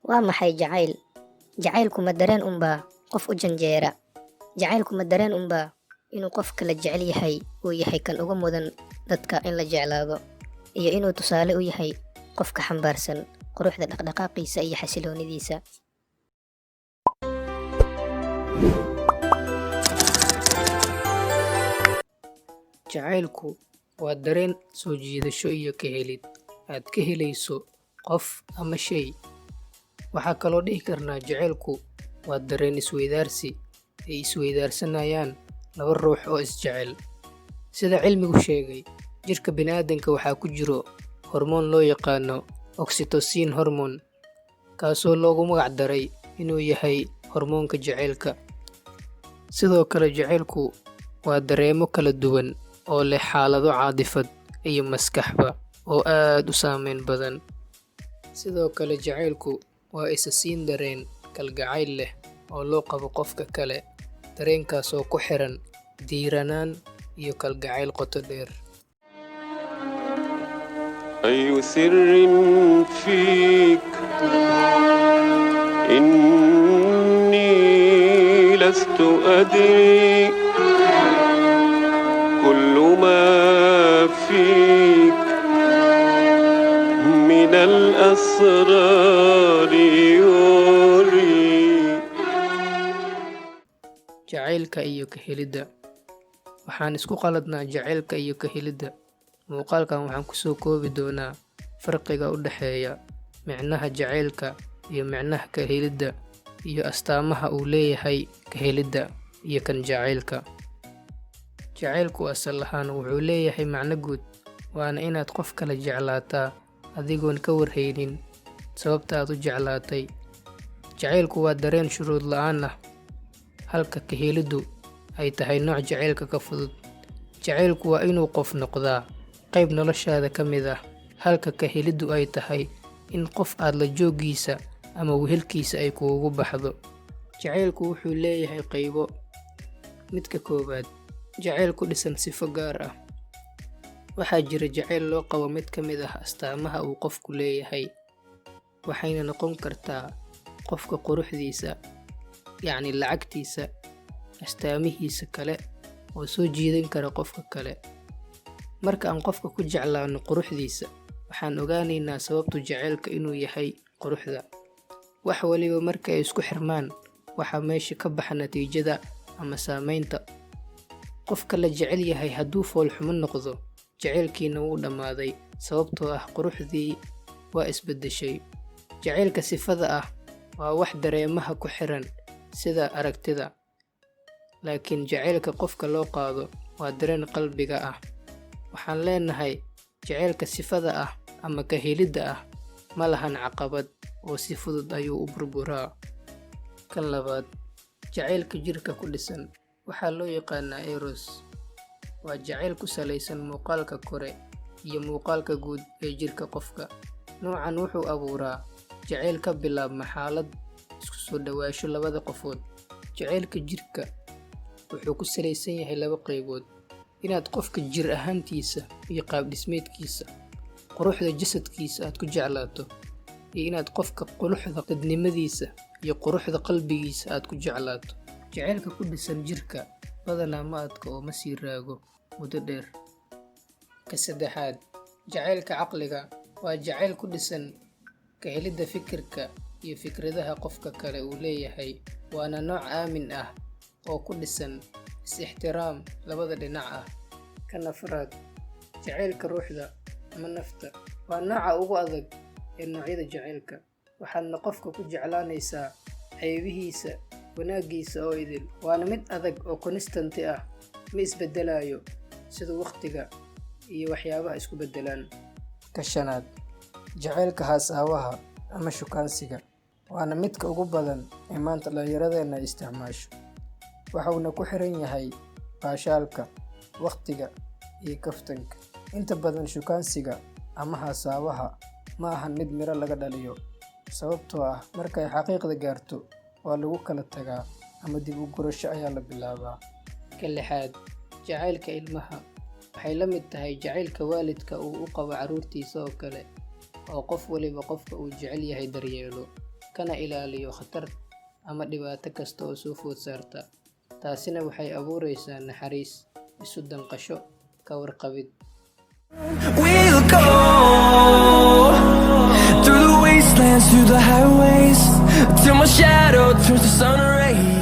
Waa maxay jacayl? Jacaylku ma dareen unbaa qof u janjeera? Jacaylku ma dareen unbaa inuu qofka la jecel yahay uu yahay kan ugu mudan dadka in la jeclaado, iyo inuu tusaale u yahay qofka xambaarsan quruxda dhaqdhaqaaqiisa iyo xasiloonidiisa. Jacaylku waa dareen soo jiidasho iyo ka helid aad ka helayso qof ama shay. Waxaa kaloo dhihi karnaa jacaylku waa dareen isweydaarsi ay isweydaarsanayaan laba ruux oo isjecel. Sida cilmigu sheegay, jirka bini'aadanka waxaa ku jiro hormoon loo yaqaano oxytocin hormone, kaasoo loogu magac daray inuu yahay hormoonka jacaylka. Sidoo kale, jacaylku waa dareemo kala duwan oo leh xaalado caadifad iyo maskaxba oo aad u saameyn badan. Sidoo kale, jacaylku waa isa siin dareen kalgacayl leh oo loo qabo qofka kale, dareenkaas oo ku xiran diiranaan iyo kalgacayl qoto dheer. أي سر فيك إني لست أدري كل ما فيك من الأسرار يوري. Jacaylka iyo ka helidda. Waxaan isku qaladnaa jacaylka iyo ka helidda. Muuqaalkan waxaan ku soo koobi doonaa farqiga u dhexeeya micnaha jacaylka iyo micnaha ka helidda, iyo astaamaha uu leeyahay ka helidda iyo kan jacaylka. Jacaylku asal ahaan wuxuu leeyahay macno guud, waana inaad qof kale jeclaataa adigoon ka warhaynin sababta aad u jeclaatay. Jacaylku waa dareen shuruud la'aan ah, halka ka heliddu ay tahay nooc jacaylka ka fudud. Jacaylku waa inuu qof noqdaa qayb noloshaada ka mid ah, halka ka heliddu ay tahay in qof aad la jooggiisa ama wehelkiisa ay kuugu baxdo. Jacaylku wuxuu leeyahay qaybo. Midka koowaad, jacayl ku dhisan sifo gaar ah. Waxaa jira jacayl loo qabo mid ka mid ah astaamaha uu qofku leeyahay, waxayna noqon kartaa qofka quruxdiisa, yacni lacagtiisa, astaamihiisa kale oo soo jiidan kara qofka kale. Marka aan qofka ku jeclaano quruxdiisa, waxaan ogaanaynaa sababtu jacaylka inuu yahay quruxda. Wax waliba marka ay isku xirmaan, waxaa meesha ka baxa natiijada ama saameynta. Qofka la jecel yahay hadduu foolxumo noqdo, jacaylkiina wuu dhammaaday, sababtoo ah quruxdii waa isbeddeshay. Jacaylka sifada ah waa wax dareemaha ku xiran sida aragtida, laakiin jacaylka qofka loo qaado waa dareen qalbiga ah. Waxaan leenahay jacaylka sifada ah ama ka helidda ah ma lahan caqabad oo si fudud ayuu u burburaa. Kan labaad, jacaylka jirka ku dhisan waxaa loo yaqaanaa eros. Waa jacayl ku salaysan muuqaalka kore iyo muuqaalka guud ee jirka qofka. Noocan wuxuu abuuraa jacayl ka bilaabma xaalad isku soo dhawaasho labada qofood. Jacaylka jirka wuxuu ku salaysan yahay laba qaybood: inaad qofka jir ahaantiisa iyo qaab dhismeedkiisa, quruxda jasadkiisa aad ku jeclaato, iyo inaad qofka quruxda dadnimadiisa iyo quruxda qalbigiisa aad ku jeclaato. Jacaylka ku dhisan jirka badanaa ma adka oo ma sii raago muddo dheer. Ka saddexaad, jacaylka caqliga waa jacayl ku dhisan ka helidda fikirka iyo fikradaha qofka kale uu leeyahay, waana nooc aamin ah oo ku dhisan is-ixtiraam labada dhinac ah. Kan afraad, jacaylka ruuxda ama nafta waa nooca ugu adag ee noocyada jacaylka. Waxaadna qofka ku jeclaanaysaa qaybihiisa, wanaaggiisa oo idil, waana mid adag oo constanti ah, ma isbeddelayo sida waqtiga iyo waxyaabaha isku beddelaan. Ka shanaad, jacaylka haasaawaha ama shukaansiga waana midka ugu badan ee maanta dhallinyaradeenna ay isticmaasho. Waxuuna ku xiran yahay baashaalka, waqtiga iyo kaftanka. Inta badan shukaansiga ama haasaawaha ma ahan mid miro laga dhaliyo, sababtoo ah markay xaqiiqda gaarto waa lagu kala tagaa ama dib u gurasho ayaa la bilaabaa. Ka lixaad, jacaylka ilmaha waxay la mid tahay jacaylka waalidka uu u qabo carruurtiisa oo kale, oo qof waliba qofka uu jecel yahay daryeelo. kana ilaaliyo khatar ama dhibaato kasta oo soo food saarta. Taasina waxay abuureysaa naxariis, isu danqasho, ka warqabid. We'll go through the wastelands, through the highways, till my shadow turns to sun rays.